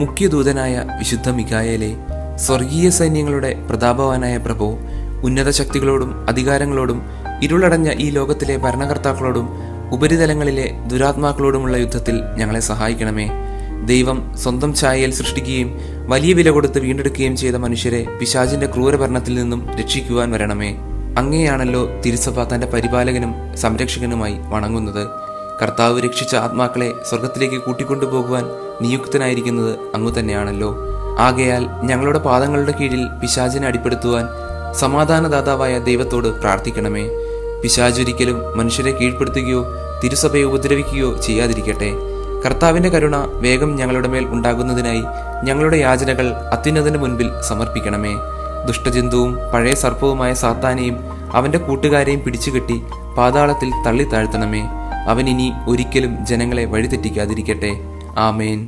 മുഖ്യദൂതനായ വിശുദ്ധ മിഖായേലേ, സ്വർഗീയ സൈന്യങ്ങളുടെ പ്രതാപവാനായ പ്രഭോ, ഉന്നത ശക്തികളോടും അധികാരങ്ങളോടും ഇരുളടഞ്ഞ ഈ ലോകത്തിലെ ഭരണകർത്താക്കളോടും ഉപരിതലങ്ങളിലെ ദുരാത്മാക്കളോടുമുള്ള യുദ്ധത്തിൽ ഞങ്ങളെ സഹായിക്കണമേ. ദൈവം സ്വന്തം ഛായയിൽ സൃഷ്ടിക്കുകയും വലിയ വില കൊടുത്ത് വീണ്ടെടുക്കുകയും ചെയ്ത മനുഷ്യരെ പിശാചിന്റെ ക്രൂരഭരണത്തിൽ നിന്നും രക്ഷിക്കുവാൻ വരണമേ. അങ്ങയെയാണല്ലോ തിരുസഭ തന്റെ പരിപാലകനും സംരക്ഷകനുമായി വണങ്ങുന്നത്. കർത്താവ് രക്ഷിച്ച ആത്മാക്കളെ സ്വർഗത്തിലേക്ക് കൂട്ടിക്കൊണ്ടുപോകുവാൻ നിയുക്തനായിരിക്കുന്നത് അങ്ങു തന്നെയാണല്ലോ. ആകയാൽ ഞങ്ങളുടെ പാദങ്ങളുടെ കീഴിൽ പിശാചിനെ അടിപ്പെടുത്തുവാൻ സമാധാനദാതാവായ ദൈവത്തോട് പ്രാർത്ഥിക്കണമേ. പിശാചൊരിക്കലും മനുഷ്യരെ കീഴ്പ്പെടുത്തുകയോ തിരുസഭയെ ഉപദ്രവിക്കുകയോ ചെയ്യാതിരിക്കട്ടെ. കർത്താവിന്റെ കരുണ വേഗം ഞങ്ങളുടെ മേൽ ഉണ്ടാകുന്നതിനായി ഞങ്ങളുടെ യാചനകൾ അത്യുന്നതന്റെ മുൻപിൽ സമർപ്പിക്കണമേ. ദുഷ്ടജന്തുവും പഴയ സർപ്പവുമായ സാത്താനെയും അവന്റെ കൂട്ടുകാരെയും പിടിച്ചുകെട്ടി പാതാളത്തിൽ തള്ളി താഴ്ത്തണമേ. അവൻ ഇനി ഒരിക്കലും ജനങ്ങളെ വഴിതെറ്റിക്കാതിരിക്കട്ടെ. ആമേൻ.